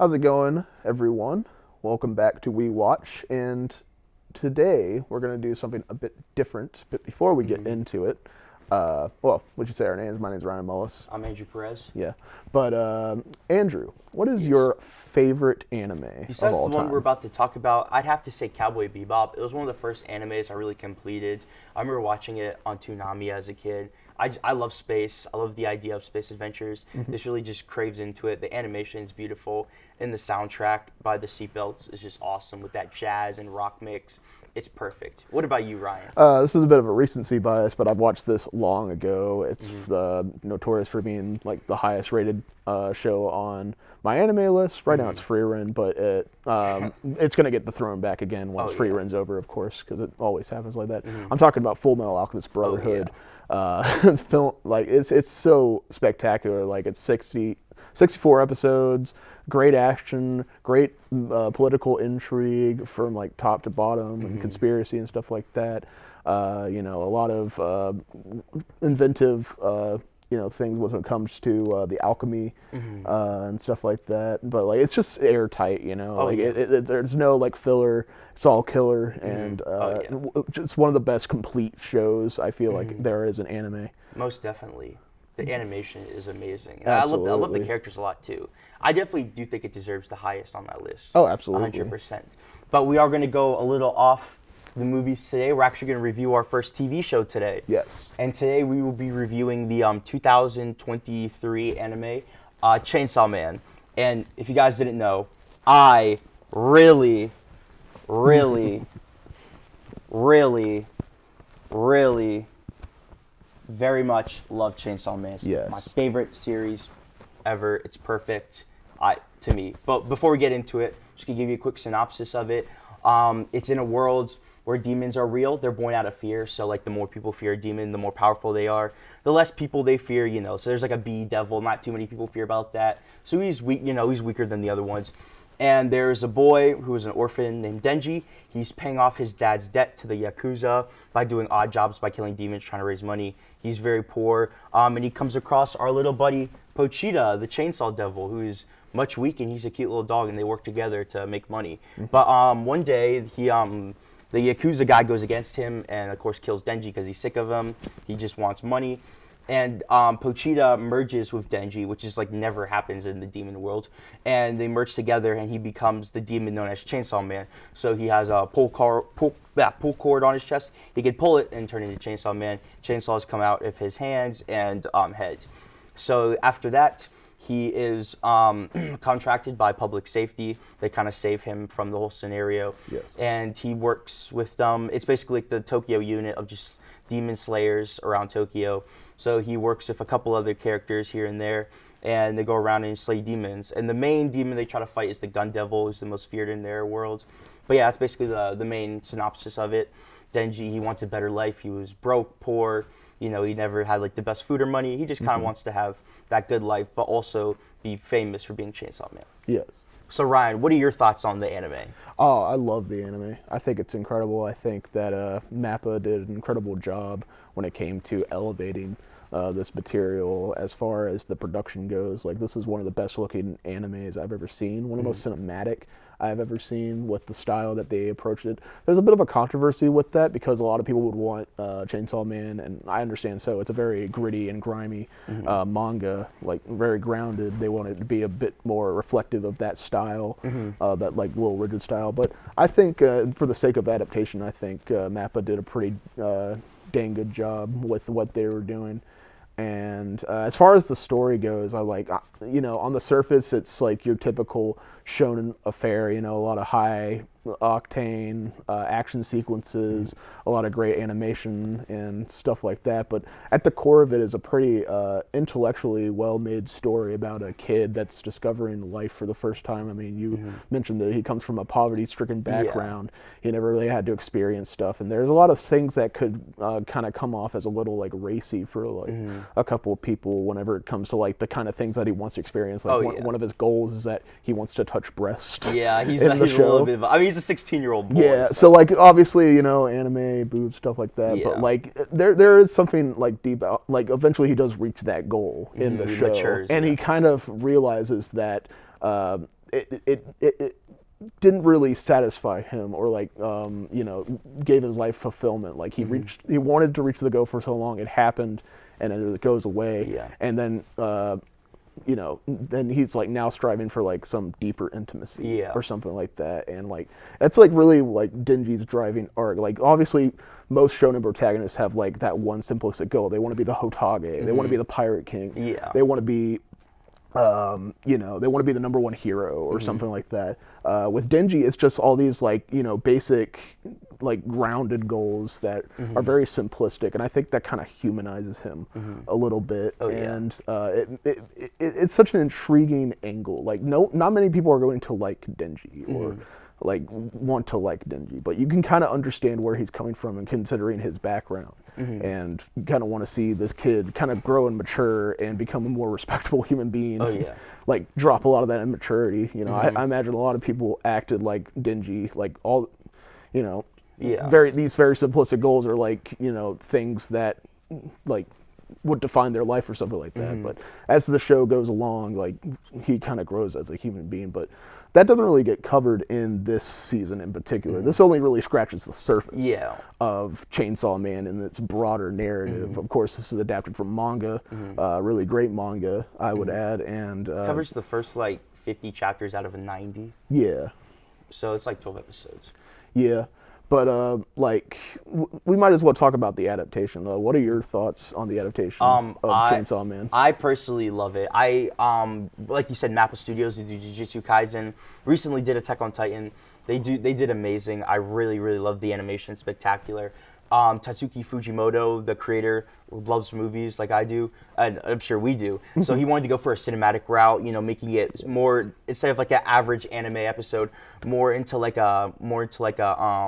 How's it going, everyone? Welcome back to We Watch, and today we're going to do something a bit different. But before we get into it, would you say our names? My name's Ryan Mullis. I'm Andrew Perez. Yeah, but Andrew, what is your favorite anime Besides of all the one time? we're about to talk about, I'd have to say Cowboy Bebop. It was one of the first animes I really completed. I remember watching it on Toonami as a kid. I love space. I love the idea of space adventures. This really just craves into it. The animation is beautiful, and the soundtrack by the Seatbelts is just awesome with that jazz and rock mix. It's perfect. What about you, Ryan? This is a bit of a recency bias, but I've watched this long ago. It's notorious for being like the highest rated show on my anime list. Right now it's free run, but it's going to get the throne back again once free run's over, of course, because it always happens like that. I'm talking about Full Metal Alchemist Brotherhood. Film, like it's so spectacular. Like it's 64 episodes, great action, great political intrigue from like top to bottom, and conspiracy and stuff like that. A lot of inventive things when it comes to the alchemy and stuff like that. But like it's just airtight, there's no like filler. It's all killer, and it's one of the best complete shows I feel like there is in anime. Most definitely. The animation is amazing. Absolutely. I love the characters a lot too. I definitely do think it deserves the highest on that list. Oh, absolutely. 100%. But we are going to go a little off the movies today. We're actually going to review our first TV show today. Yes. And today we will be reviewing the 2023 anime, Chainsaw Man. And if you guys didn't know, I really, really, really, really very much love Chainsaw Man. It's my favorite series ever. It's perfect to me. But before we get into it, I'm just going to give you a quick synopsis of it. It's in a world where demons are real. They're born out of fear. So like the more people fear a demon, the more powerful they are. The less people they fear, So there's like a bee devil. Not too many people fear about that. So he's weak, he's weaker than the other ones. And there's a boy who is an orphan named Denji. He's paying off his dad's debt to the Yakuza by doing odd jobs, by killing demons, trying to raise money. He's very poor. And he comes across our little buddy, Pochita, the chainsaw devil, who is much weak, and he's a cute little dog, and they work together to make money. But one day, the Yakuza guy goes against him and, of course, kills Denji because he's sick of him. He just wants money. And Pochita merges with Denji, which is like never happens in the demon world. And they merge together, and he becomes the demon known as Chainsaw Man. So he has a pull cord on his chest. He can pull it and turn into Chainsaw Man. Chainsaws come out of his hands and head. So after that, he is contracted by public safety. They kind of save him from the whole scenario. Yes. And he works with them. It's basically like the Tokyo unit of just demon slayers around Tokyo. So he works with a couple other characters here and there, and they go around and slay demons. And the main demon they try to fight is the Gun Devil, who's the most feared in their world. But yeah, that's basically the main synopsis of it. Denji, he wants a better life. He was broke, poor. He never had like the best food or money. He just kind of wants to have that good life, but also be famous for being Chainsaw Man. Yes. So Ryan, what are your thoughts on the anime? Oh, I love the anime. I think it's incredible. I think that MAPPA did an incredible job when it came to elevating this material as far as the production goes. Like, this is one of the best looking animes I've ever seen, one of the most cinematic I've ever seen with the style that they approached it. There's a bit of a controversy with that because a lot of people would want Chainsaw Man, and I understand so. It's a very gritty and grimy manga, like very grounded. They want it to be a bit more reflective of that style, that like little rigid style. But I think for the sake of adaptation, I think MAPPA did a pretty dang good job with what they were doing. And as far as the story goes, I like, on the surface, it's like your typical shonen affair, a lot of high octane action sequences, a lot of great animation and stuff like that. But at the core of it is a pretty intellectually well-made story about a kid that's discovering life for the first time. I mean, you mentioned that he comes from a poverty-stricken background. He never really had to experience stuff. And there's a lot of things that could kind of come off as a little like racy for like a couple of people whenever it comes to like the kind of things that he wants to experience. Like one of his goals is that he wants to touch breast. Yeah, he's a little bit of, he's a 16-year-old boy. Yeah, so like obviously, anime, boobs, stuff like that. Yeah. But like there is something like deep out. Like eventually he does reach that goal in the He show, matures, and he kind of realizes that it didn't really satisfy him, or like gave his life fulfillment. Like he wanted to reach the goal for so long, it happened, and then it goes away. Yeah. And then then he's like now striving for like some deeper intimacy or something like that. And like that's like really like Denji's driving arc. Like obviously most shonen protagonists have like that one simplistic goal. They want to be the Hokage, they want to be the pirate king, they want to be they want to be the number one hero or something like that. With Denji, it's just all these like, basic, like grounded goals that are very simplistic, and I think that kind of humanizes him a little bit. And it's such an intriguing angle. Like not many people are going to like Denji or like want to like Denji, but you can kind of understand where he's coming from and considering his background. And kind of want to see this kid kind of grow and mature and become a more respectable human being. Like drop a lot of that immaturity. I imagine a lot of people acted like Denji, like all, these very simplistic goals are like, things that like would define their life or something like that. But as the show goes along, like he kind of grows as a human being. But that doesn't really get covered in this season in particular. This only really scratches the surface of Chainsaw Man and its broader narrative. Of course, this is adapted from manga, really great manga, I would add. And covers the first like 50 chapters out of a 90. Yeah. So it's like 12 episodes. Yeah. But we might as well talk about the adaptation. What are your thoughts on the adaptation of Chainsaw Man? I personally love it. I like you said, Mappa Studios, who do Jujutsu Kaisen, recently did Attack on Titan. They did amazing. I really love the animation. It's spectacular. Tatsuki Fujimoto, the creator, loves movies like I do, and I'm sure we do. So he wanted to go for a cinematic route, making it more, instead of like an average anime episode, more into like a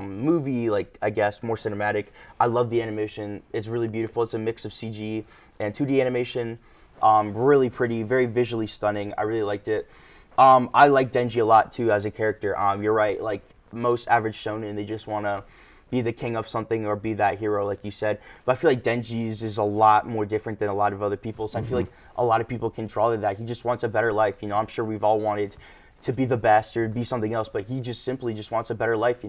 movie, like I guess more cinematic. I love the animation. It's really beautiful. It's a mix of CG and 2D animation. Really pretty, very visually stunning. I really liked it. I like Denji a lot too as a character. You're right. Like most average shonen, they just want to be the king of something or be that hero, like you said. But I feel like Denji's is a lot more different than a lot of other people's. I feel like a lot of people can draw to that. He just wants a better life. I'm sure we've all wanted to be the best or be something else, but he just simply just wants a better life.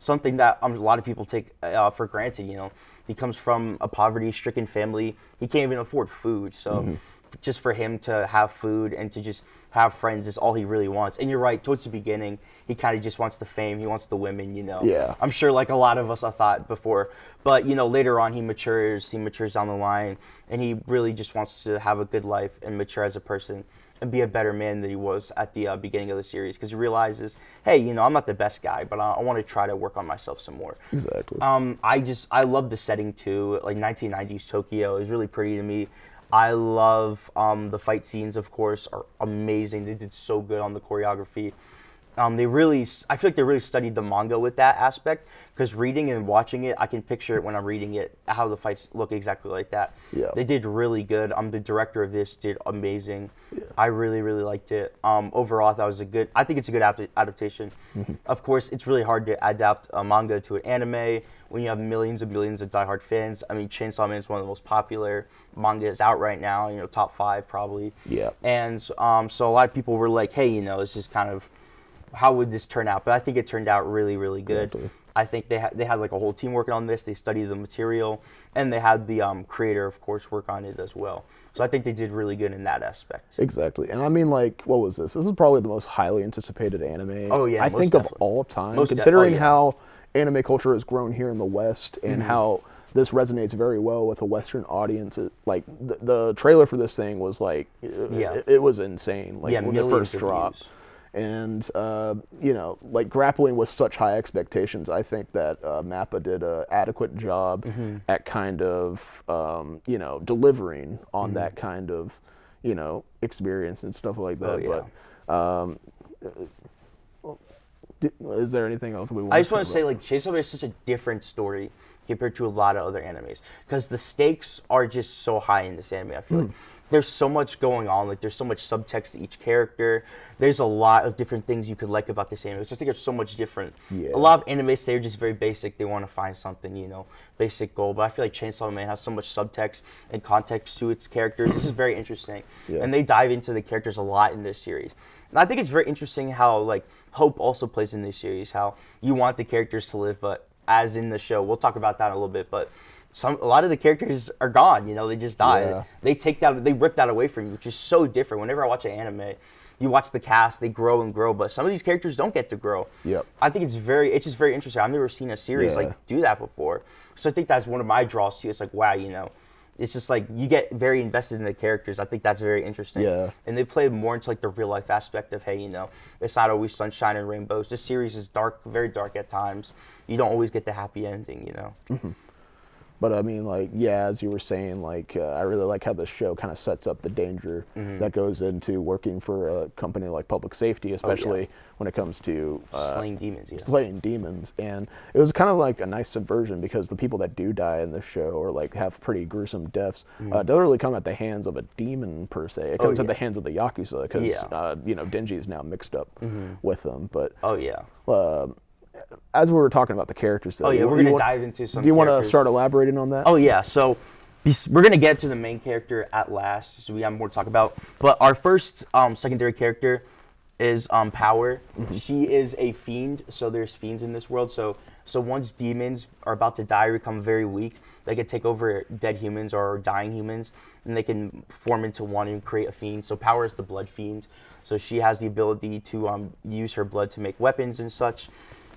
Something that a lot of people take for granted. He comes from a poverty-stricken family. He can't even afford food, so. Just for him to have food and to just have friends is all he really wants. And you're right, towards the beginning, he kind of just wants the fame, he wants the women, Yeah. I'm sure like a lot of us I thought before. But, later on he matures down the line, and he really just wants to have a good life and mature as a person and be a better man than he was at the beginning of the series, because he realizes, hey, I'm not the best guy, but I want to try to work on myself some more. Exactly. I love the setting too. Like 1990s Tokyo is really pretty to me. I love the fight scenes, of course, are amazing. They did so good on the choreography. I feel like they really studied the manga with that aspect, because reading and watching it, I can picture it when I'm reading it, how the fights look exactly like that. Yeah. They did really good. The director of this did amazing. Yeah. I really liked it. Overall, I think it's a good adaptation. Of course, it's really hard to adapt a manga to an anime when you have millions and millions of diehard fans. I mean, Chainsaw Man is one of the most popular mangas out right now, top 5 probably. Yeah. And so a lot of people were like, hey, this is kind of, how would this turn out? But I think it turned out really good. Exactly. I think they had like a whole team working on this. They studied the material, and they had the creator, of course, work on it as well. So I think they did really good in that aspect. Exactly. And I mean, like, what was this? This is probably the most highly anticipated anime, Oh, yeah, I most think, definitely. of all time, Most considering oh, yeah. how anime culture has grown here in the West and how this resonates very well with a Western audience. Like, the trailer for this thing was like, it was insane, like, when it first dropped. Views. And, like grappling with such high expectations, I think that Mappa did an adequate job at kind of, delivering on that kind of, experience and stuff like that. Oh, yeah. But is there anything else we want I just want to say, like, Chainsaw Man is such a different story compared to a lot of other animes, because the stakes are just so high in this anime. I feel like there's so much going on. Like, there's so much subtext to each character. There's a lot of different things you could like about this anime. So I think it's so much different. Yeah. A lot of animes, they're just very basic. They want to find something, you know, basic goal. But I feel like Chainsaw Man has so much subtext and context to its characters. This is very interesting. Yeah. And they dive into the characters a lot in this series. And I think it's very interesting how, like, hope also plays in this series. How you want the characters to live, but as in the show, we'll talk about that in a little bit, but a lot of the characters are gone, you know, they just die. Yeah. They rip that away from you, which is so different. Whenever I watch an anime, you watch the cast, they grow and grow, but some of these characters don't get to grow. Yep. I think it's just very interesting. I've never seen a series like do that before. So I think that's one of my draws too. It's like, wow, you know, it's just like you get very invested in the characters. I think that's very interesting. Yeah. And they play more into like the real life aspect of, hey, you know, it's not always sunshine and rainbows. This series is dark, very dark at times. You don't always get the happy ending, you know. Mm-hmm. But I mean, like, yeah, as you were saying, like, I really like how the show kind of sets up the danger that goes into working for a company like public safety, especially when it comes to slaying demons. Yeah. Slaying demons. And it was kind of like a nice subversion because the people that do die in the show or like have pretty gruesome deaths don't really come at the hands of a demon per se. It comes at the hands of the Yakuza because, you know, Denji is now mixed up with them. But as we were talking about the characters, though, we're going to dive into some. Do you want to start elaborating on that? Oh yeah, so we're going to get to the main character at last, so we have more to talk about. But our first secondary character is Power. She is a fiend, so there's fiends in this world. So once demons are about to die or become very weak, they can take over dead humans or dying humans, and they can form into one and create a fiend. So Power is the blood fiend. So she has the ability to use her blood to make weapons and such.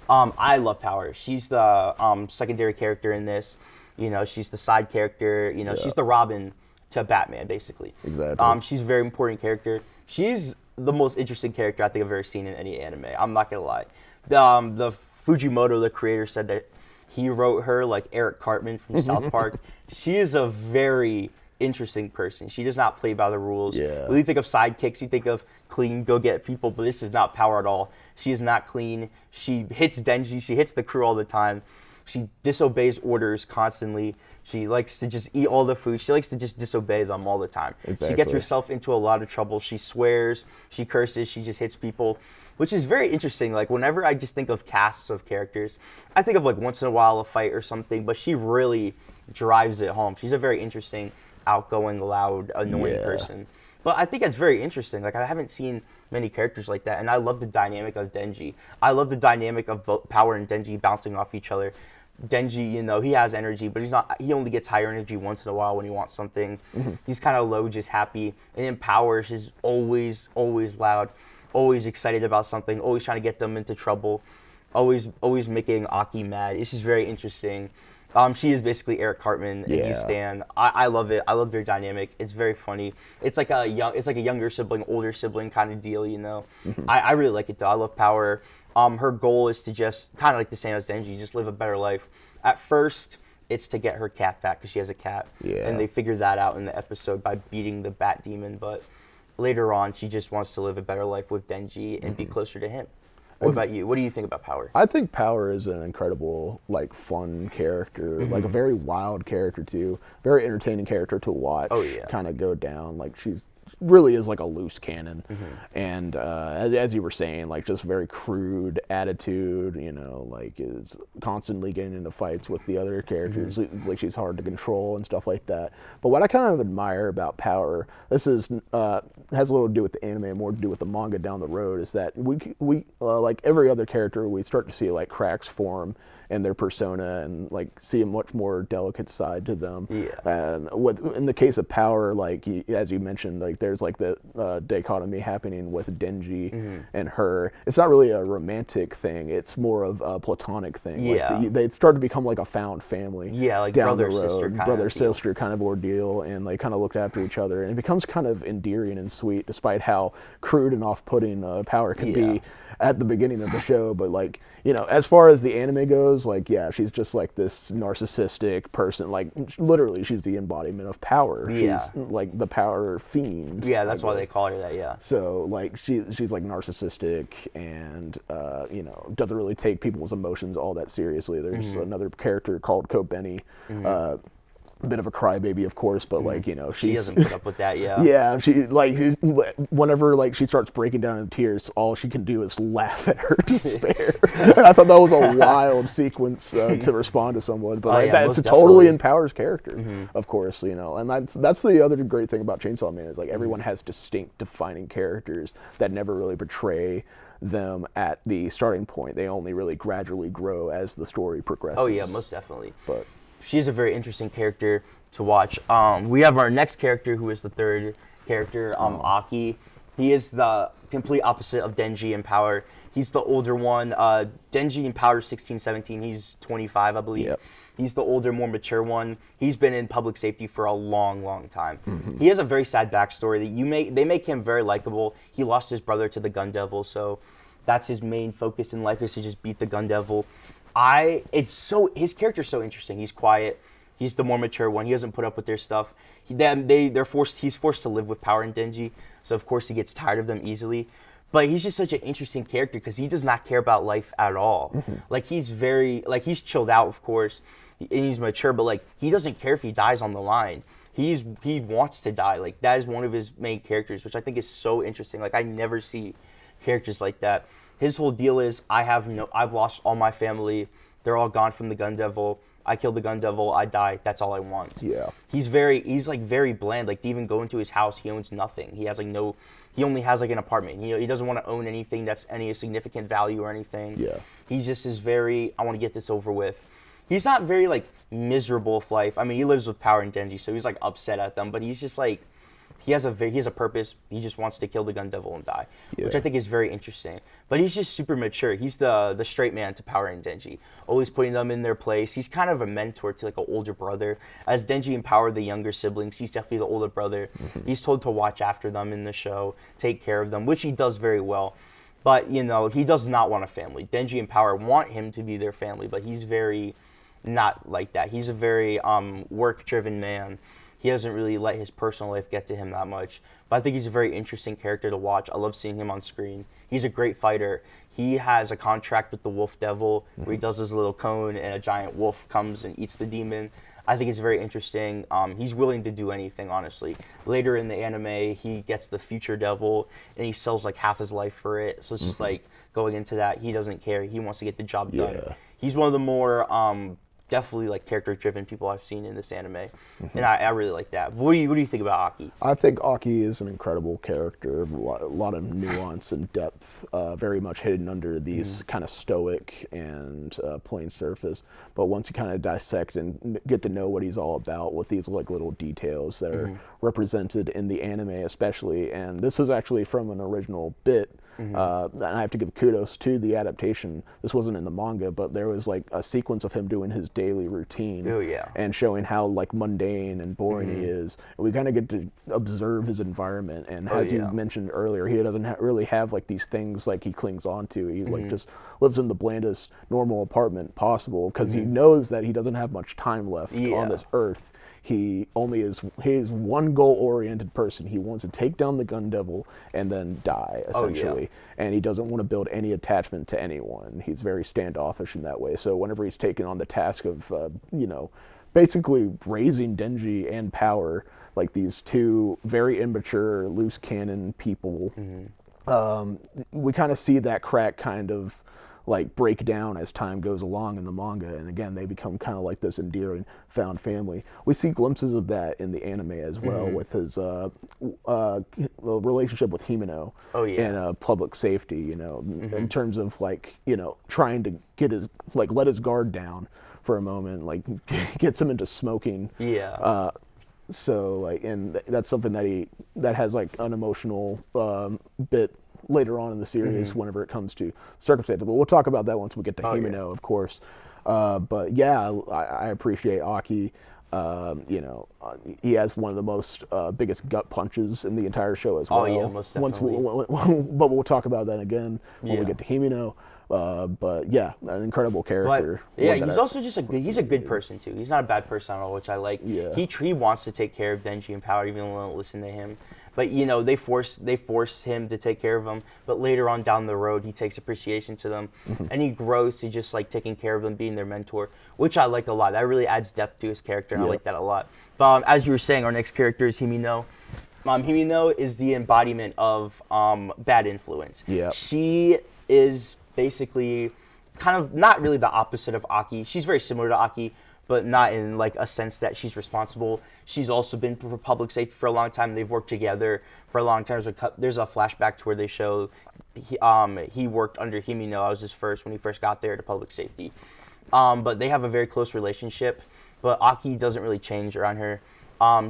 I love Power. She's the secondary character in this. You know, she's the side character. You know, she's the Robin to Batman, basically. Exactly. She's a very important character. She's the most interesting character I think I've ever seen in any anime. I'm not gonna lie. The Fujimoto, the creator, said that he wrote her like Eric Cartman from South Park. She is a very interesting person. She does not play by the rules. Yeah. When you think of sidekicks, you think of clean, go get people, but this is not Power at all. She is not clean. She hits Denji. She hits the crew all the time. She disobeys orders constantly. She likes to just eat all the food. She likes to just disobey them all the time. Exactly. She gets herself into a lot of trouble. She swears. She curses. She just hits people, which is very interesting. Like, whenever I just think of casts of characters, I think of, like, once in a while a fight or something, but she really drives it home. She's a very interesting, outgoing, loud, annoying person. But I think it's very interesting. Like, I haven't seen many characters like that, and I love the dynamic of Denji. I love the dynamic of both Power and Denji bouncing off each other. Denji, you know, he has energy, but he only gets higher energy once in a while when he wants something. He's kind of low, just happy. And then Power is always loud, always excited about something, always trying to get them into trouble, always making Aki mad. It's just very interesting. She is basically Eric Cartman, and he's Stan. I love it. I love their dynamic. It's very funny. It's like a younger sibling, older sibling kind of deal, you know. I really like it though. I love Power. Her goal is to just kind of like the same as Denji, just live a better life. At first, it's to get her cat back because she has a cat, and they figured that out in the episode by beating the bat demon. But later on, she just wants to live a better life with Denji and be closer to him. What about you? What do you think about Power? I think Power is an incredible, like, fun character, like a very wild character too, very entertaining character to watch. Oh, yeah. Kind of go down. Like, she's really is like a loose cannon, and as you were saying, like, just very crude attitude. You know, like, is constantly getting into fights with the other characters. Like, she's hard to control and stuff like that. But what I kind of admire about Power, this is has a little to do with the anime and more to do with the manga down the road, is that we like every other character, we start to see like cracks form in their persona and like see a much more delicate side to them. And in the case of Power, like, as you mentioned, like, there's like the dichotomy happening with Denji and her. It's not really a romantic thing. It's more of a platonic thing. Like, they start to become like a found family. Like down brother the road, sister kind brother of deal. sister kind of ordeal, and like kind of looked after each other, and it becomes kind of endearing and sweet, despite how crude and off-putting Power can be at the beginning of the show. But, like, you know, as far as the anime goes, like, she's just like this narcissistic person. Like, literally, she's the embodiment of power. She's like the power fiend. That's why they call her that. So, like, she's like narcissistic and you know, doesn't really take people's emotions all that seriously. There's another character called Kobeni. bit of a crybaby, of course, but like, you know, She doesn't put up with that, yeah. yeah, she like whenever like she starts breaking down in tears, all she can do is laugh at her despair. And I thought that was a wild sequence to respond to someone, but like, yeah, that's most totally definitely. in Power's character, of course, you know, and that's the other great thing about Chainsaw Man is like everyone has distinct, defining characters that never really portray them at the starting point. They only really gradually grow as the story progresses. Oh yeah, most definitely. But She is a very interesting character to watch. We have our next character, who is the third character, Aki. He is the complete opposite of Denji in Power. He's the older one. Denji in Power is 16, 17. He's 25, I believe. Yep. He's the older, more mature one. He's been in public safety for a long, long time. He has a very sad backstory that they make him very likable. He lost his brother to the Gun Devil, so that's his main focus in life, is to just beat the Gun Devil. His character's so interesting. He's quiet. He's the more mature one. He doesn't put up with their stuff. He's forced to live with Power and Denji, so of course he gets tired of them easily. But he's just such an interesting character because he does not care about life at all. Like he's chilled out, of course, and he's mature, but like he doesn't care if he dies on the line. He wants to die. Like that is one of his main characters, which I think is so interesting. Like I never see characters like that. His whole deal is I've lost all my family. They're all gone from the Gun Devil. I killed the Gun Devil. I die. That's all I want. yeah, He's like very bland. Like to even go into his house, he owns nothing. He only has like an apartment. He doesn't want to own anything that's any significant value or anything. Yeah. He's just I want to get this over with. He's not very like miserable with life. I mean, he lives with Power and Denji, so he's like upset at them, but he's just like, he has a purpose. He just wants to kill the Gun Devil and die, which I think is very interesting. But he's just super mature. He's the straight man to Power and Denji, always putting them in their place. He's kind of a mentor to like an older brother. As Denji and Power, the younger siblings, he's definitely the older brother. He's told to watch after them in the show, take care of them, which he does very well. But you know, he does not want a family. Denji and Power want him to be their family, but he's very not like that. He's a very work-driven man. He doesn't really let his personal life get to him that much. But I think he's a very interesting character to watch. I love seeing him on screen. He's a great fighter. He has a contract with the Wolf Devil where he does his little cone and a giant wolf comes and eats the demon. I think it's very interesting. He's willing to do anything, honestly. Later in the anime, he gets the Future Devil and he sells like half his life for it. So it's just like going into that, he doesn't care. He wants to get the job done. He's one of the more definitely like character-driven people I've seen in this anime, and I really like that. What do you think about Aki? I think Aki is an incredible character, a lot of nuance and depth, very much hidden under these kind of stoic and plain surface. But once you kind of dissect and get to know what he's all about with these like little details that are represented in the anime especially, and this is actually from an original bit, and I have to give kudos to the adaptation. This wasn't in the manga, but there was like a sequence of him doing his daily routine and showing how like mundane and boring he is. And we kind of get to observe his environment, and as you mentioned earlier, he doesn't really have like these things like he clings on to. He like just lives in the blandest normal apartment possible because he knows that he doesn't have much time left on this earth. He is one goal-oriented person. He wants to take down the Gun Devil and then die, essentially. And he doesn't want to build any attachment to anyone. He's very standoffish in that way. So whenever he's taken on the task of, basically raising Denji and Power, like these two very immature, loose cannon people, we kind of see that crack kind of like break down as time goes along in the manga, and again they become kind of like this endearing found family. We see glimpses of that in the anime as well with his relationship with Himeno in public safety, in terms of like trying to get his let his guard down for a moment, like gets him into smoking. So like, and that's something that has like an emotional bit later on in the series whenever it comes to circumstances. But we'll talk about that once we get to Himeno, of course. But yeah, I appreciate Aki. He has one of the most biggest gut punches in the entire show as well. Oh yeah, most definitely. But we'll talk about that again when we get to Himeno. But yeah, an incredible character. But, yeah, he's also just he's a good person too. He's not a bad person at all, which I like. He wants to take care of Denji and Power, even though they don't listen to him. But they force him to take care of them. But later on down the road, he takes appreciation to them, and he grows to just like taking care of them, being their mentor, which I like a lot. That really adds depth to his character, and I like that a lot. But as you were saying, our next character is Himino. Himino is the embodiment of bad influence. Yeah. She is basically kind of not really the opposite of Aki. She's very similar to Aki, but not in like a sense that she's responsible. She's also been for public safety for a long time. They've worked together for a long time. There's a flashback to where they show he worked under Himino. I was his first when he first got there to public safety. But they have a very close relationship. But Aki doesn't really change around her.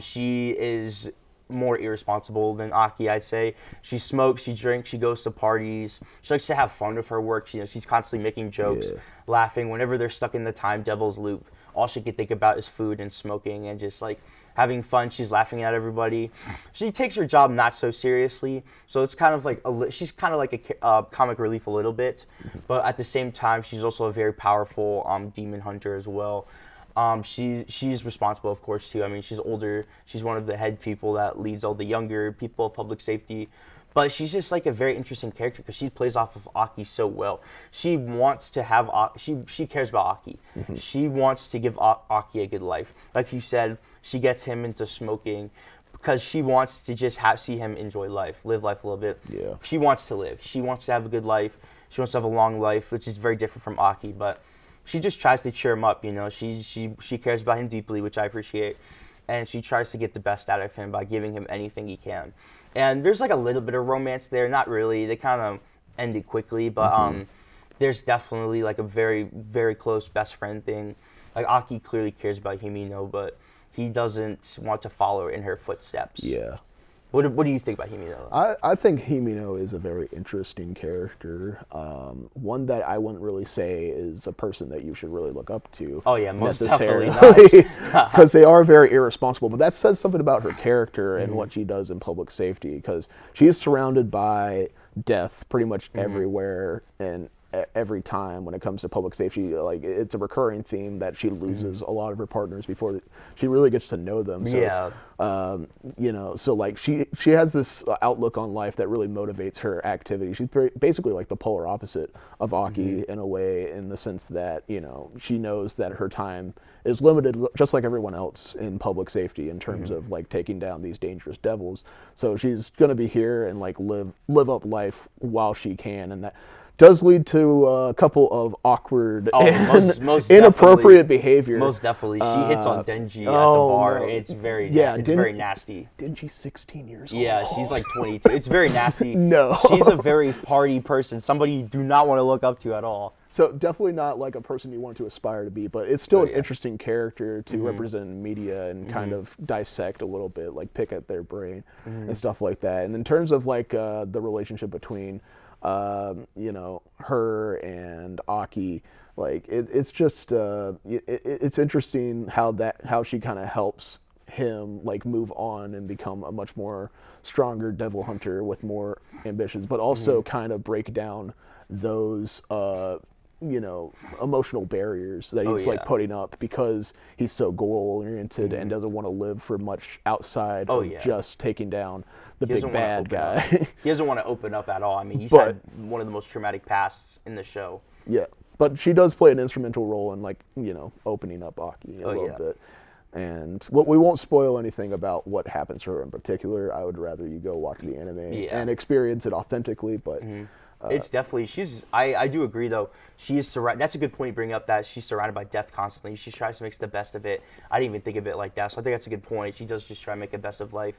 She is more irresponsible than Aki, I'd say. She smokes, she drinks, she goes to parties. She likes to have fun with her work. She's constantly making jokes, laughing. Whenever they're stuck in the time devil's loop, all she can think about is food and smoking and just like having fun. She's laughing at everybody. She takes her job not so seriously, so it's kind of like she's kind of like a comic relief a little bit, but at the same time, she's also a very powerful demon hunter as well. She's responsible, of course, too. I mean, she's older. She's one of the head people that leads all the younger people of public safety. But she's just like a very interesting character because she plays off of Aki so well. She wants to have she cares about Aki. Mm-hmm. She wants to give Aki a good life. Like you said, she gets him into smoking because she wants to just see him enjoy life, live life a little bit. Yeah. She wants to live. She wants to have a good life. She wants to have a long life, which is very different from Aki. But she just tries to cheer him up. She cares about him deeply, which I appreciate. And she tries to get the best out of him by giving him anything he can. And there's like a little bit of romance there, not really. They kind of end it quickly, but there's definitely like a very, very close best friend thing. Like Aki clearly cares about Himino, but he doesn't want to follow in her footsteps. Yeah. What do you think about Himino? I think Himino is a very interesting character. One that I wouldn't really say is a person that you should really look up to. Oh yeah, most necessarily. definitely not. Because they are very irresponsible. But that says something about her character and what she does in public safety. Because she is surrounded by death pretty much everywhere and every time when it comes to public safety. Like, it's a recurring theme that she loses a lot of her partners before she really gets to know them. So, yeah. So like she has this outlook on life that really motivates her activity. She's basically like the polar opposite of Aki in a way, in the sense that, she knows that her time is limited just like everyone else in public safety in terms of like taking down these dangerous devils. So she's going to be here and like live up life while she can, and that does lead to a couple of awkward and most inappropriate behavior. Most definitely. She hits on Denji at the bar. No. It's very very nasty. Denji's 16 years old. Yeah, she's like 22. It's very nasty. No. She's a very party person, somebody you do not want to look up to at all. So definitely not like a person you want to aspire to be, but it's still an interesting character to represent in media and kind of dissect a little bit, like pick at their brain and stuff like that. And in terms of like the relationship between her and Aki, like it's just it's interesting how she kind of helps him like move on and become a much more stronger devil hunter with more ambitions, but also kind of break down those emotional barriers that he's like putting up because he's so goal oriented and doesn't want to live for much outside of just taking down the big bad guy. He doesn't want to open up at all. I mean, he's had one of the most traumatic pasts in the show. Yeah, but she does play an instrumental role in like opening up Aki a little bit. And we won't spoil anything about what happens to her in particular. I would rather you go watch the anime and experience it authentically. But it's definitely I do agree though. She is surrounded. That's a good point you bring up, that she's surrounded by death constantly. She tries to make the best of it. I didn't even think of it like that. So I think that's a good point. She does just try to make the best of life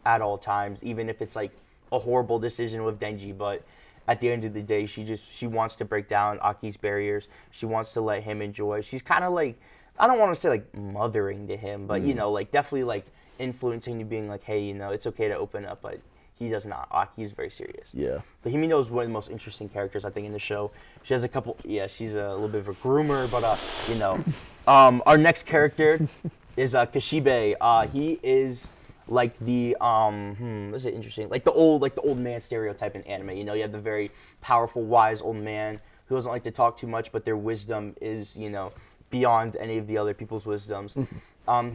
at all times, even if it's like a horrible decision with Denji. But at the end of the day, she wants to break down Aki's barriers. She wants to let him enjoy. She's kind of like, I don't want to say like mothering to him, but like definitely like influencing you, being like, hey, it's okay to open up, but he does not. Aki's very serious. Yeah. But Himino is one of the most interesting characters, I think, in the show. She has a couple. Yeah, she's a little bit of a groomer, but our next character is Kashibe. He is like the this is interesting, like the old man stereotype in anime. You have the very powerful, wise old man who doesn't like to talk too much, but their wisdom is beyond any of the other people's wisdoms.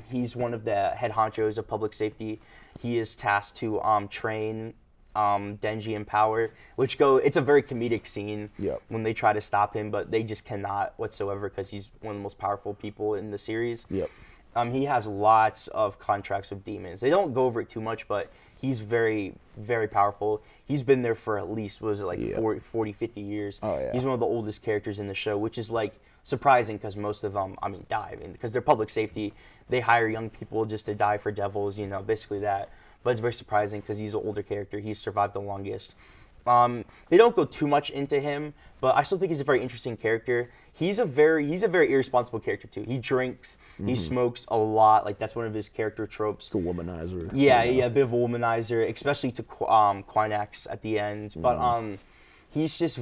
He's one of the head honchos of public safety. He is tasked to train Denji and Power, it's a very comedic scene when they try to stop him, but they just cannot whatsoever because he's one of the most powerful people in the series. He has lots of contracts with demons. They don't go over it too much, but he's very, very powerful. He's been there for at least, 40, 50 years. Oh, yeah. He's one of the oldest characters in the show, which is like surprising because most of them, die. Because they're public safety, they hire young people just to die for devils, basically that. But it's very surprising because he's an older character. He's survived the longest. They don't go too much into him, but I still think he's a very interesting character. He's a very irresponsible character too. He drinks, he smokes a lot. Like that's one of his character tropes. It's a womanizer. Yeah, a bit of a womanizer, especially to Quinax at the end. But he's just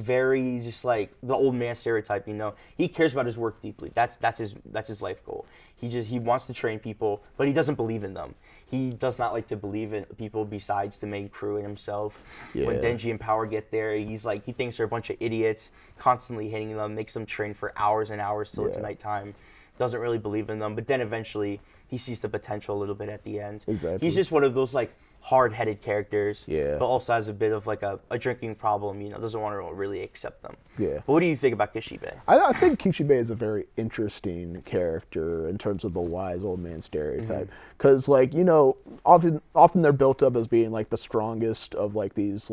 like the old man stereotype. He cares about his work deeply. That's his life goal. He wants to train people, but he doesn't believe in them. He does not like to believe in people besides the main crew and himself. When Denji and Power get there, he thinks they're a bunch of idiots, constantly hitting them, makes them train for hours and hours till it's nighttime. Doesn't really believe in them, but then eventually he sees the potential a little bit at the end. Exactly. He's just one of those hard-headed characters, but also has a bit of a drinking problem. Doesn't want to really accept them. Yeah. But what do you think about Kishibe? I think Kishibe is a very interesting character in terms of the wise old man stereotype, because often they're built up as being the strongest of these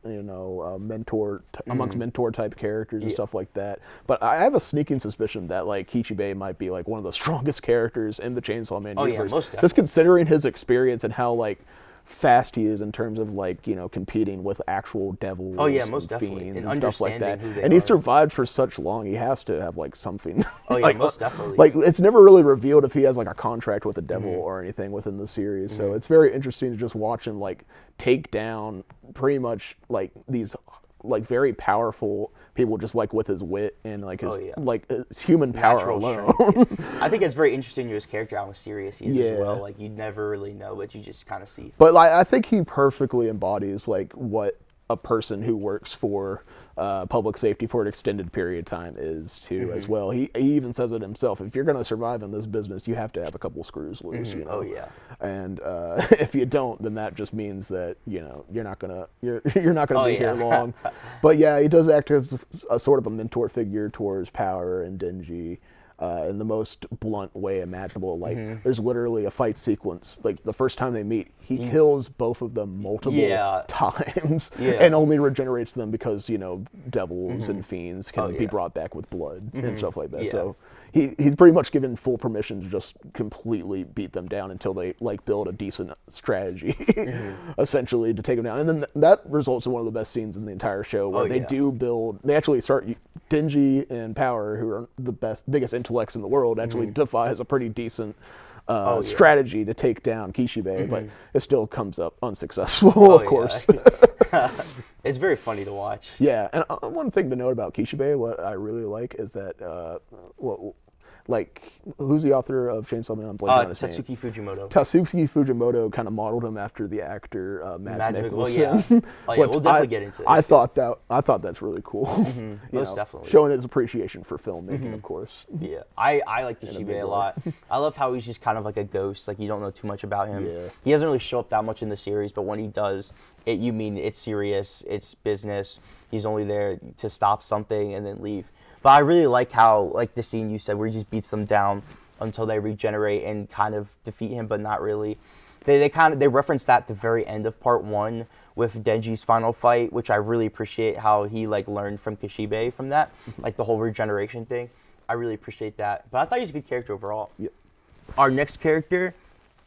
mentor amongst mentor type characters and stuff like that. But I have a sneaking suspicion that Kishibe might be one of the strongest characters in the Chainsaw Man universe. Yeah, most definitely. Just considering his experience and how fast he is in terms of competing with actual devils most and definitely. fiends and stuff like that. And he survived for such long, he has to have something. Most definitely. It's never really revealed if he has a contract with the devil or anything within the series. So it's very interesting to just watch him take down pretty much these very powerful people just with his wit and his human power Natural alone. I think it's very interesting to his character how mysterious he is as well. You never really know, but you just kind of see. But I think he perfectly embodies what a person who works for public safety for an extended period of time is too as well. He even says it himself. If you're going to survive in this business, you have to have a couple screws loose. And if you don't, then that just means that you're not gonna be here long. But yeah, he does act as a sort of a mentor figure towards Power and Denji. In the most blunt way imaginable. There's literally a fight sequence. The first time they meet, he kills both of them multiple times and only regenerates them because, devils and fiends can be brought back with blood and stuff like that. So he's pretty much given full permission to just completely beat them down until they build a decent strategy, essentially, to take them down. And then that results in one of the best scenes in the entire show where they actually start Denji and Power, who are the biggest intellects in the world, actually devise a pretty decent strategy to take down Kishibe, but it still comes up unsuccessful, of course. It's very funny to watch. Yeah, and one thing to note about Kishibe, what I really like is that who's the author of Chainsaw Man? I'm blanking on his name. Tatsuki Fujimoto. Tatsuki Fujimoto kind of modeled him after the actor Mads Mikkelsen. We'll definitely get into this. I thought that's really cool. Most definitely. Showing his appreciation for filmmaking, of course. Yeah, I like Kishibe a lot. I love how he's just kind of like a ghost. You don't know too much about him. Yeah. He doesn't really show up that much in the series, but when he does, it's serious, it's business. He's only there to stop something and then leave. But I really like how, the scene you said where he just beats them down until they regenerate and kind of defeat him, but not really. They reference that at the very end of part 1 with Denji's final fight, which I really appreciate how he learned from Kishibe from that, the whole regeneration thing. I really appreciate that. But I thought he was a good character overall. Yep. Our next character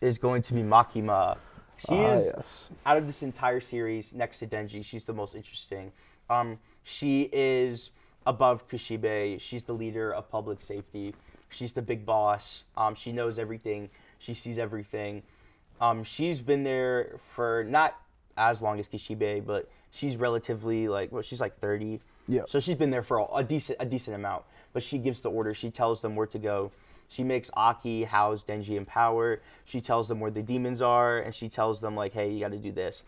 is going to be Makima. She is, out of this entire series, next to Denji, she's the most interesting. She is above Kishibe. She's the leader of public safety. She's the big boss. She knows everything. She sees everything. She's been there for not as long as Kishibe, but she's relatively she's 30. Yeah. So she's been there for a decent amount. But she gives the order. She tells them where to go. She makes Aki house Denji in Power. She tells them where the demons are, and she tells them hey, you got to do this.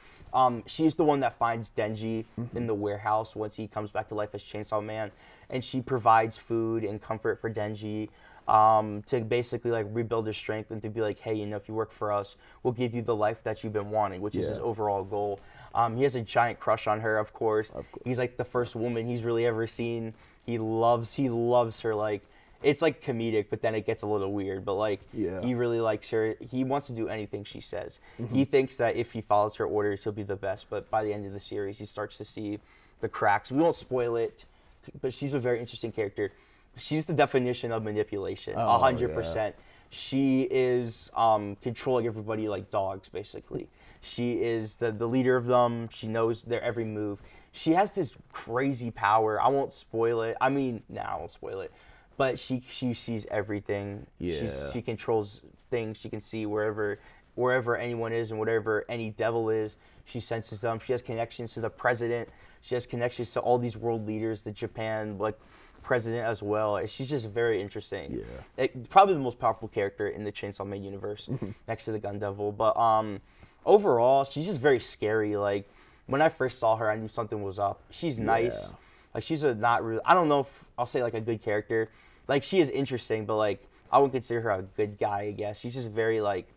She's the one that finds Denji in the warehouse once he comes back to life as Chainsaw Man, and she provides food and comfort for Denji. to basically like rebuild his strength and to be like, hey, you know, if you work for us, we'll give you the life that you've been wanting, which is his overall goal. He has a giant crush on her, of course. He's like the first woman he's really ever seen. He loves her. Like, it's like comedic, but then it gets a little weird. But like, he really likes her. He wants to do anything she says. He thinks that if he follows her orders, he'll be the best. But by the end of the series, he starts to see the cracks. We won't spoil it, but she's a very interesting character. She's the definition of manipulation, 100%. She is controlling everybody like dogs, basically. She is the leader of them. She knows their every move. She has this crazy power. I won't spoil it. I mean, I won't spoil it. But she sees everything. She controls things. She can see wherever anyone is and whatever any devil is. She senses them. She has connections to the president. She has connections to all these world leaders, the Japan president as well. She's just very interesting. Probably the most powerful character in the Chainsaw Man universe, next to the Gun Devil. But overall, she's just very scary. Like, when I first saw her, I knew something was up. She's nice. Like, she's a not really, I don't know if I'll say like a good character. Like, she is interesting, but like, I wouldn't consider her a good guy, I guess. She's just very like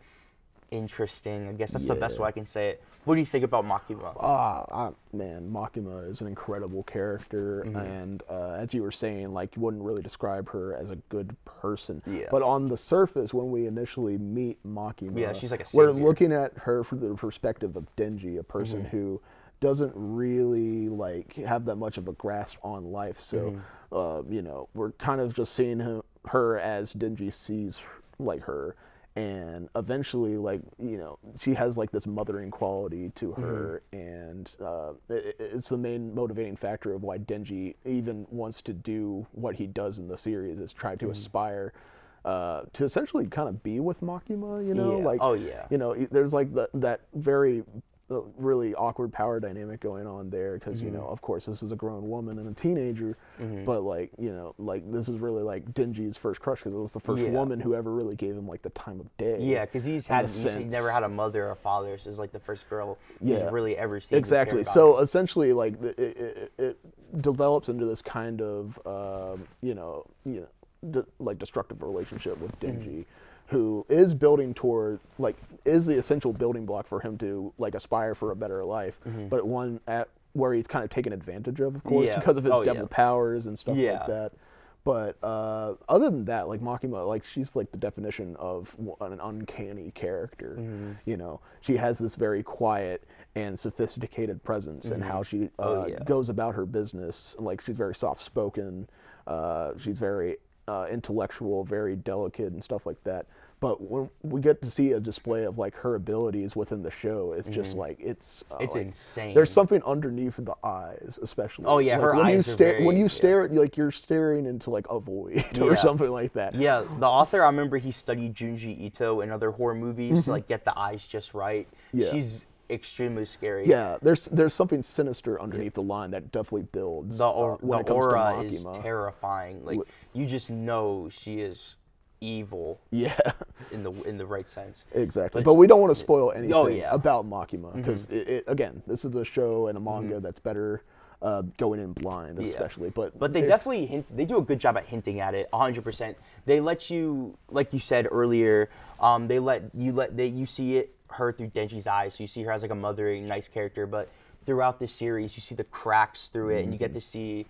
interesting. I guess that's the best way I can say it. What do you think about Makima? Man, Makima is an incredible character, and as you were saying, like, you wouldn't really describe her as a good person. But on the surface, when we initially meet Makima, she's like a savior. We're looking at her from the perspective of Denji, a person who doesn't really like have that much of a grasp on life. So, you know, we're kind of just seeing her as Denji sees like her. And eventually, like, you know, she has like this mothering quality to her, and it's the main motivating factor of why Denji even wants to do what he does in the series, is try to aspire to essentially kind of be with Makima, you know, like, you know, there's like that very really awkward power dynamic going on there, because you know, of course, this is a grown woman and a teenager, but like, you know, like, this is really like Denji's first crush, because it was the first woman who ever really gave him like the time of day. Yeah, because he's never had a mother or a father, so it's like the first girl he's really ever seen. Exactly. So essentially, like, it develops into this kind of like destructive relationship with Denji, who is building toward, like, is the essential building block for him to like aspire for a better life, but one where he's kind of taken advantage of course, because of his devil powers and stuff like that. But other than that, like, Makima, like, she's like the definition of an uncanny character. You know, she has this very quiet and sophisticated presence in how she goes about her business. Like, she's very soft-spoken. She's very intellectual, very delicate and stuff like that. But when we get to see a display of like her abilities within the show, it's just like it's like, insane. There's something underneath the eyes, especially. Oh yeah, like, her when eyes you are very, when you stare at, like, you're staring into like a void or something like that. Yeah, the author, I remember he studied Junji Ito and other horror movies to like get the eyes just right. She's extremely scary. Yeah, there's something sinister underneath the line that definitely builds. The when it comes aura to Makima. is terrifying. Like, you just know she is evil. Yeah. In the right sense. Exactly. But we don't want to spoil anything about Makima, because again, this is a show and a manga that's better going in blind, especially. But they definitely hint. They do a good job at hinting at it. 100%. They let you, like you said earlier, you see it her through Denji's eyes. So you see her as like a mothering, nice character, but throughout the series, you see the cracks through it, and you get to see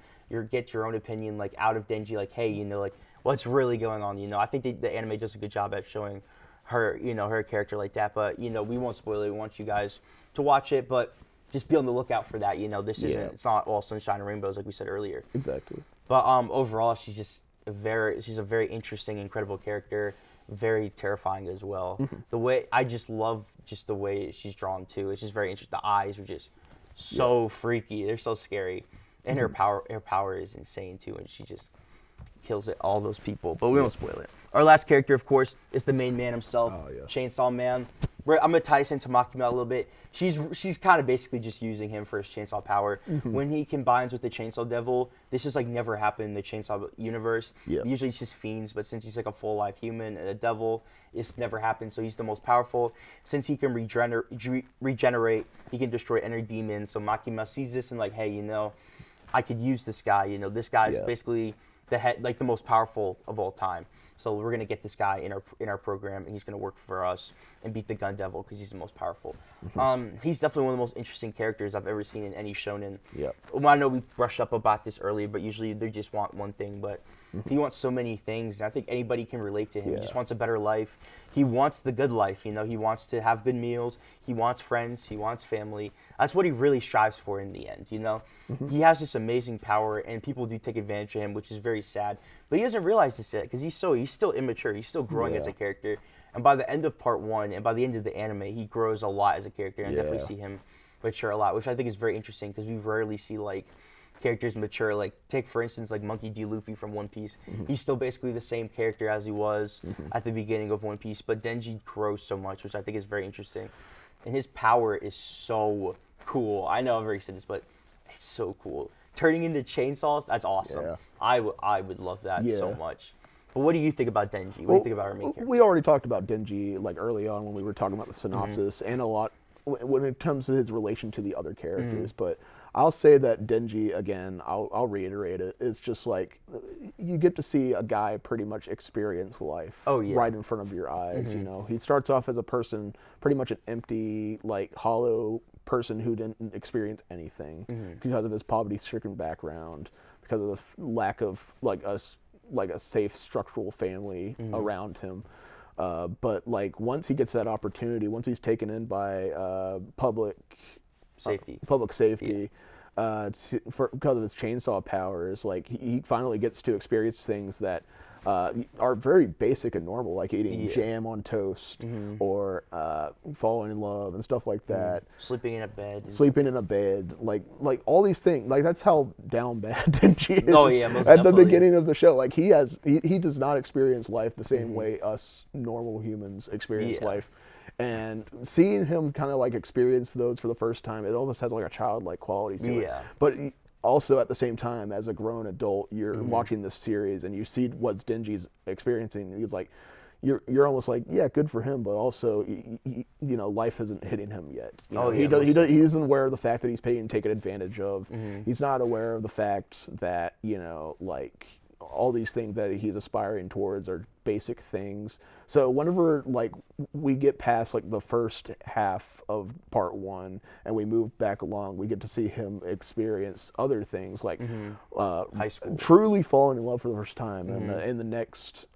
get your own opinion, like, out of Denji, like, hey, you know, like, what's really going on, you know. I think the anime does a good job at showing her, you know, her character like that, but, you know, we won't spoil it. We want you guys to watch it, but just be on the lookout for that, you know. This isn't, it's not all sunshine and rainbows like we said earlier. Exactly. But overall, she's a very interesting, incredible character, very terrifying as well. The way, I just love just the way she's drawn too. It's just very interesting. The eyes are just so freaky. They're so scary. And her power is insane too, and she just kills it, all those people. But we won't spoil it. Our last character, of course, is the main man himself, Chainsaw Man. I'm gonna tie this into Makima a little bit. She's kind of basically just using him for his chainsaw power. When he combines with the Chainsaw Devil, this just like never happened in the Chainsaw universe. Usually it's just fiends, but since he's like a full life human and a devil, it's never happened. So he's the most powerful. Since he can regenerate, he can destroy any demon. So Makima sees this and like, hey, you know, I could use this guy. You know, this guy's basically the head, like the most powerful of all time. So we're gonna get this guy in our program, and he's gonna work for us and beat the Gun Devil because he's the most powerful. He's definitely one of the most interesting characters I've ever seen in any shonen. Yep. Well, I know we brushed up about this earlier, but usually they just want one thing, but he wants so many things, and I think anybody can relate to him. He just wants a better life. He wants the good life, you know. He wants to have good meals. He wants friends. He wants family. That's what he really strives for in the end, you know. He has this amazing power, and people do take advantage of him, which is very sad. But he doesn't realize this yet because he's still immature. He's still growing as a character. And by the end of part 1, and by the end of the anime, he grows a lot as a character. And I definitely see him mature a lot, which I think is very interesting because we rarely see like characters mature. Like take for instance like Monkey D. Luffy from One Piece. He's still basically the same character as he was at the beginning of One Piece, but Denji grows so much, which I think is very interesting. And his power is so cool. I know I've already said this, but it's so cool. Turning into chainsaws, that's awesome. Yeah. I would love that so much. But what do you think about Denji? What do you think about our main character? We already talked about Denji like early on when we were talking about the synopsis, and a lot when it comes to his relation to the other characters. But I'll say that Denji, again, I'll reiterate it, it's just like you get to see a guy pretty much experience life right in front of your eyes. You know, he starts off as a person, pretty much an empty, like hollow person who didn't experience anything because of his poverty-stricken background, because of the lack of like a safe structural family around him. But like once he gets that opportunity, once he's taken in by public safety, because of his chainsaw powers, like he finally gets to experience things that are very basic and normal, like eating jam on toast or falling in love and stuff like that. Sleeping in a bed, like all these things. Like that's how down bad Denji is. Oh yeah, most at definitely. the beginning of the show. Like he does not experience life the same way us normal humans experience life. And seeing him kind of like experience those for the first time, it almost has like a childlike quality to it. But also at the same time, as a grown adult, you're watching this series and you see what Denji's experiencing. He's like, you're almost like, yeah, good for him, but also, you know, life isn't hitting him yet. You know, he isn't aware of the fact that he's being taken advantage of. He's not aware of the fact that, you know, like all these things that he's aspiring towards are basic things. So whenever like we get past like the first half of part 1 and we move back along, we get to see him experience other things like high school, truly falling in love for the first time, and in the next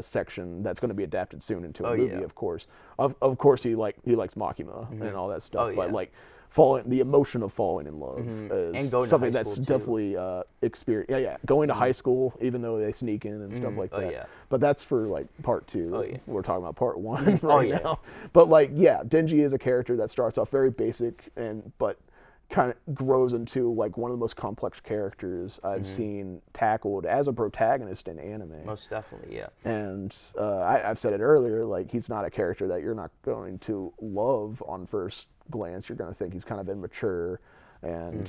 section that's going to be adapted soon into a movie. Of course, of course he likes Makima and all that stuff, but like the emotion of falling in love is something that's definitely experience. Going to high school, even though they sneak in and stuff like that. But that's for like part 2. We're talking about part 1 now. But like, Denji is a character that starts off very basic but kind of grows into like one of the most complex characters I've seen tackled as a protagonist in anime. Most definitely, yeah. And I've said it earlier, like he's not a character that you're not going to love on first glance. You're going to think he's kind of immature and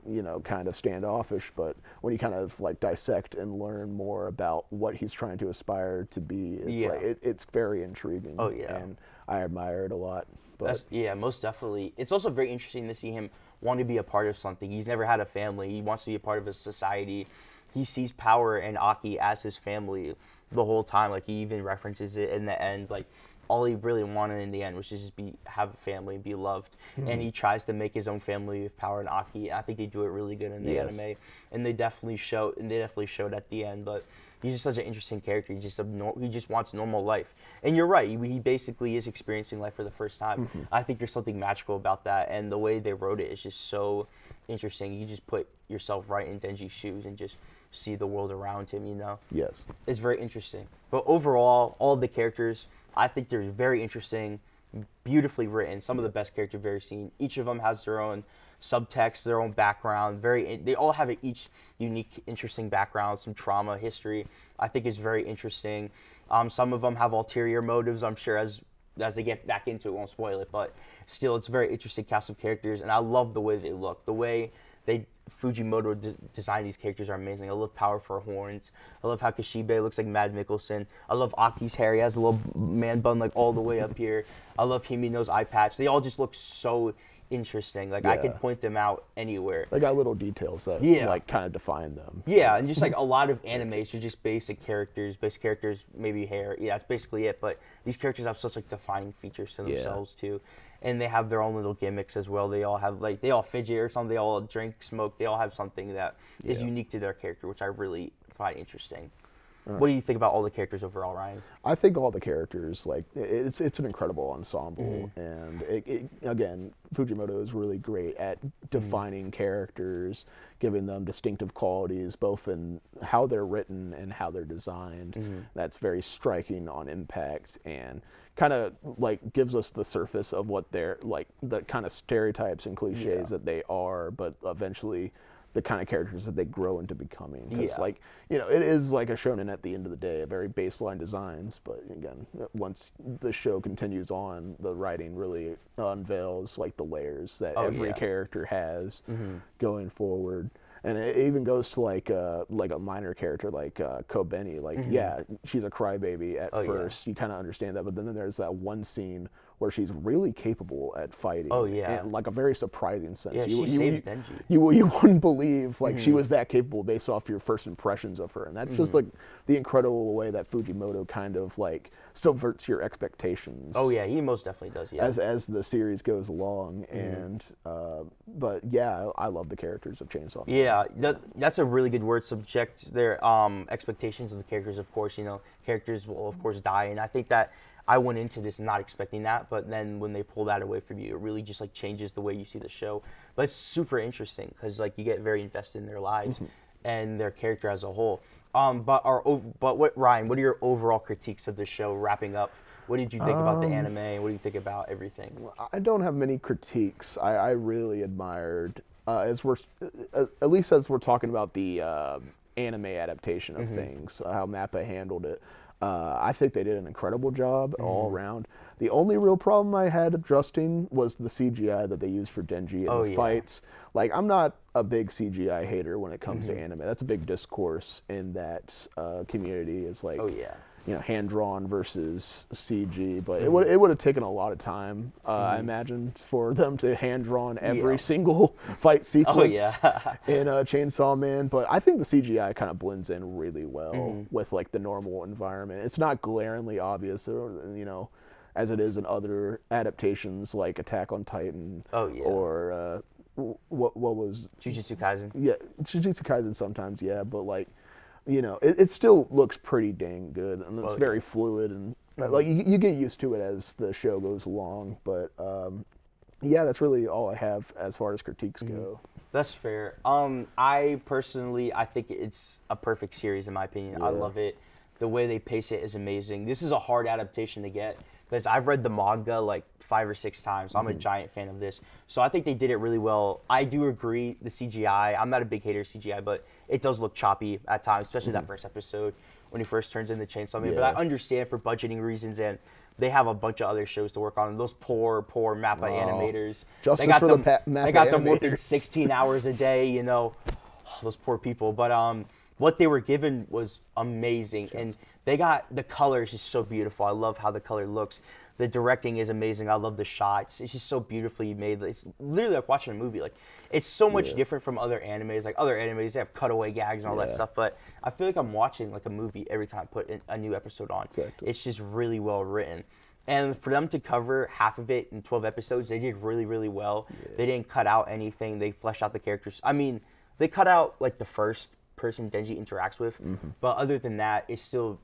you know, kind of standoffish, but when you kind of like dissect and learn more about what he's trying to aspire to be, it's like it's very intriguing. And I admire it a lot. But most definitely. It's also very interesting to see him want to be a part of something. He's never had a family. He wants to be a part of a society. He sees power and Aki as his family the whole time. Like he even references it in the end. Like all he really wanted in the end was to just have a family and be loved. And he tries to make his own family with Power and Aki. I think they do it really good in the anime, and they definitely showed at the end. But he's just such an interesting character. He just wants normal life. And you're right. He basically is experiencing life for the first time. I think there's something magical about that, and the way they wrote it is just so interesting. You just put yourself right in Denji's shoes and just see the world around him, you know? Yes. It's very interesting. But overall, all of the characters, I think they're very interesting, beautifully written, some of the best characters I've ever seen. Each of them has their own subtext, their own background. They all have each unique, interesting background, some trauma, history. I think it's very interesting. Some of them have ulterior motives, I'm sure, as they get back into it, won't spoil it, but still, it's a very interesting cast of characters, and I love the way they look. The way Fujimoto designed these characters are amazing. I love Power for Horns. I love how Kishibe looks like Mad Mikkelsen. I love Aki's hair. He has a little man bun like all the way up here. I love Himino's eye patch. They all just look so interesting. Like I could Yeah. point them out anywhere. They got little details that Yeah. like kind of define them. Yeah, and just like a lot of animes are just basic characters, maybe hair. Yeah, that's basically it. But these characters have such like defining features to Yeah. themselves too, and they have their own little gimmicks as well. They all have like they all fidget or something. They all drink, smoke. They all have something that is Yeah. unique to their character, which I really find interesting. What do you think about all the characters overall, Ryan? I think all the characters, like, it's an incredible ensemble, and again, Fujimoto is really great at defining characters, giving them distinctive qualities, both in how they're written and how they're designed. That's very striking on impact, and kind of like gives us the surface of what they're like, the kind of stereotypes and cliches that they are, but eventually the kind of characters that they grow into becoming. Because, like, you know, it is like a shonen at the end of the day, very baseline designs, but again, once the show continues on, the writing really unveils, like, the layers that every character has going forward. And it even goes to, like a minor character like Kobeni. Like, yeah, she's a crybaby at first. You kind of understand that, but then there's that one scene where she's really capable at fighting. Oh, yeah. In like a very surprising sense. Yeah, she saves Denji. You wouldn't believe like she was that capable based off your first impressions of her, and that's just like the incredible way that Fujimoto kind of like subverts your expectations. Oh yeah, he most definitely does. Yeah. As the series goes along, and but yeah, I love the characters of Chainsaw Man. Yeah, that's a really good word. Subject their expectations of the characters. Of course, you know, characters will of course die, and I think that I went into this not expecting that, but then when they pull that away from you, it really just like changes the way you see the show. But it's super interesting because like you get very invested in their lives and their character as a whole. But what Ryan? What are your overall critiques of the show? Wrapping up, what did you think about the anime? What do you think about everything? I don't have many critiques. I really admired as we're at least as we're talking about the anime adaptation of things, how Mappa handled it. I think they did an incredible job all around. The only real problem I had adjusting was the CGI that they used for Denji in the fights. Like, I'm not a big CGI hater when it comes to anime. That's a big discourse in that community. Is like, you know, hand-drawn versus CG, but it would have taken a lot of time, I imagine, for them to hand-drawn every single fight sequence in Chainsaw Man. But I think the CGI kind of blends in really well with like the normal environment. It's not glaringly obvious, you know, as it is in other adaptations like Attack on Titan or what was Jujutsu Kaisen. Yeah, Jujutsu Kaisen sometimes, but like, you know, it still looks pretty dang good, and it's very fluid, and like you get used to it as the show goes along. But yeah, that's really all I have as far as critiques go. That's fair. I think it's a perfect series in my opinion. I love it. The way they pace it is amazing. This is a hard adaptation to get because I've read the manga like 5 or 6 times. So I'm a giant fan of this. So I think they did it really well. I do agree the CGI. I'm not a big hater of CGI, but it does look choppy at times, especially that first episode when he first turns into Chainsaw Man. But I understand for budgeting reasons, and they have a bunch of other shows to work on. Those poor Mappa animators. Justice they got for them, the Mappa They got them animators. working 16 hours a day, you know. Those poor people. But what they were given was amazing. And they got the color is just so beautiful. I love how the color looks. The directing is amazing. I love the shots. It's just so beautifully made. It's literally like watching a movie. Like, it's so much different from other animes. Like other animes, they have cutaway gags and all that stuff. But I feel like I'm watching like a movie every time I put a new episode on. Exactly. It's just really well written. And for them to cover half of it in 12 episodes, they did really, really well. They didn't cut out anything. They fleshed out the characters. I mean, they cut out like the first person Denji interacts with. But other than that, it's still,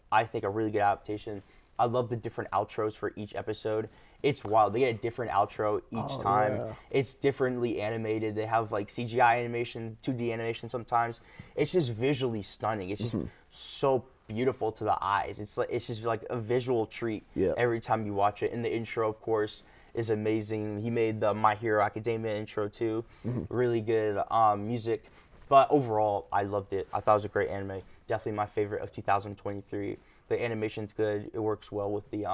I think, a really good adaptation. I love the different outros for each episode. It's wild. They get a different outro each time. Yeah. It's differently animated. They have like CGI animation, 2D animation sometimes. It's just visually stunning. It's just so beautiful to the eyes. It's just like a visual treat every time you watch it. And the intro, of course, is amazing. He made the My Hero Academia intro too. Really good music. But overall, I loved it. I thought it was a great anime. Definitely my favorite of 2023. The animation's good. It works well with the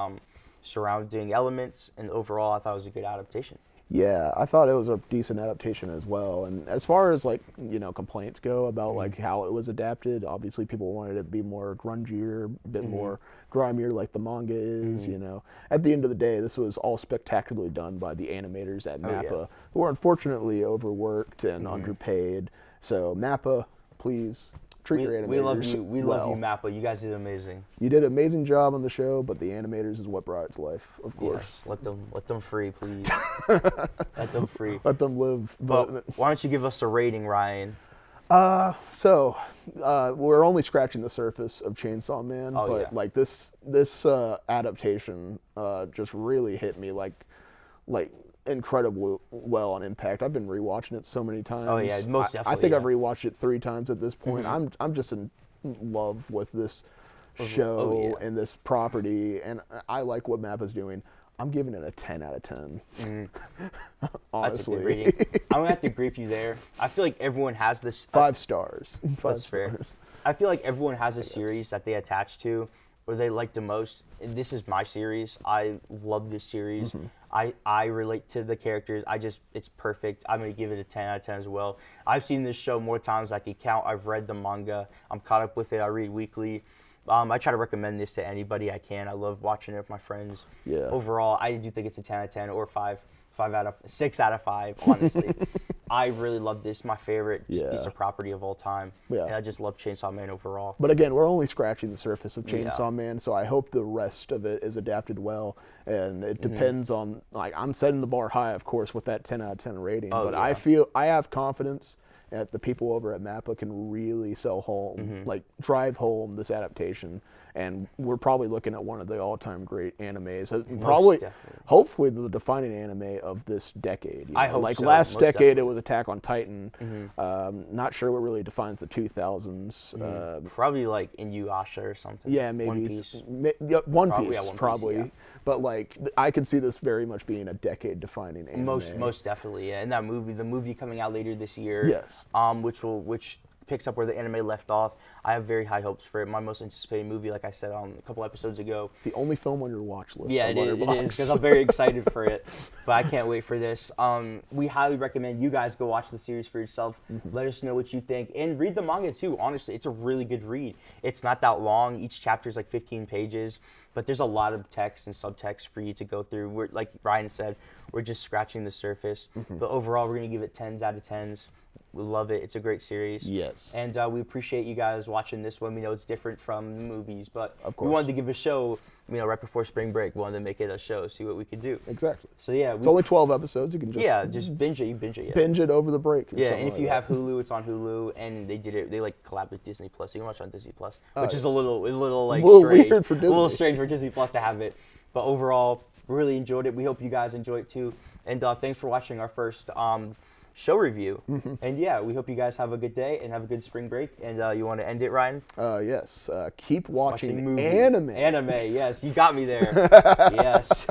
surrounding elements, and overall, I thought it was a good adaptation. Yeah, I thought it was a decent adaptation as well. And as far as like, complaints go about like how it was adapted, obviously people wanted it to be more grungier, a bit more grimier like the manga is, At the end of the day, this was all spectacularly done by the animators at MAPPA, who are unfortunately overworked and underpaid. So MAPPA, please treat your animators We love you. We love you, well. Mappa. You guys did amazing. You did an amazing job on the show, but the animators is what brought it to life, of course. Yes, let them free, please. Let them free. Let them live. But why don't you give us a rating, Ryan? So we're only scratching the surface of Chainsaw Man, but like this adaptation just really hit me like incredibly well on impact. I've been rewatching it so many times. Oh yeah, most definitely. I think I've rewatched it 3 times at this point. I'm just in love with this show and this property, and I like what MAPPA's doing. I'm giving it a 10 out of 10. Honestly. That's a good rating. I'm gonna have to agree with you there. I feel like everyone has this 5 stars. That's fair. I feel like everyone has a series that they attach to or they like the most. And this is my series. I love this series. I relate to the characters. It's perfect. I'm gonna give it a 10 out of 10 as well. I've seen this show more times than I can count. I've read the manga. I'm caught up with it. I read weekly. I try to recommend this to anybody I can. I love watching it with my friends. Yeah. Overall, I do think it's a 10 out of 10 or 6 out of 5, honestly. I really love this. My favorite piece of property of all time. Yeah. And I just love Chainsaw Man overall. But again, we're only scratching the surface of Chainsaw Man, so I hope the rest of it is adapted well. And it depends on, like, I'm setting the bar high, of course, with that 10 out of 10 rating. But I have confidence that the people over at MAPPA can really sell home, like drive home this adaptation. And we're probably looking at one of the all-time great animes. Probably, hopefully, the defining anime of this decade. I hope like so, last most decade, definitely. it was Attack on Titan. Not sure what really defines the 2000s. Probably like Inuyasha or something. Yeah, maybe One Piece. One Probably, Piece, yeah, One Piece, probably. yeah. But like, I could see this very much being a decade-defining anime. Most definitely, yeah. And that movie, the movie coming out later this year, Yes. Which picks up where the anime left off. I have very high hopes for it. My most anticipated movie, like I said on a couple episodes ago. It's the only film on your watch list. Yeah, it is, because I'm very excited for it. But I can't wait for this. We highly recommend you guys go watch the series for yourself. Let us know what you think. And read the manga too, honestly. It's a really good read. It's not that long. Each chapter is like 15 pages. But there's a lot of text and subtext for you to go through. We're, like Ryan said, we're just scratching the surface. But overall, we're going to give it 10s out of 10s. We love it. It's a great series. Yes. And we appreciate you guys watching this one. We know it's different from the movies, but Of course. we wanted to give a show, right before spring break. We wanted to make it a show, see what we could do. Exactly. So yeah. It's only 12 episodes. You can just just binge it. You binge it, yeah. binge it over the break. Or Yeah, something and if like you that. have Hulu, it's on Hulu, and they like collab with Disney Plus. So you can watch it on Disney Plus, which is a little like strange. Weird for Disney. A little strange for Disney Plus to have it. But overall, really enjoyed it. We hope you guys enjoy it too. And thanks for watching our first show review. And yeah, we hope you guys have a good day and have a good spring break. And you want to end it, Ryan? Yes. Keep watching movie. anime. Anime, yes. You got me there. Yes.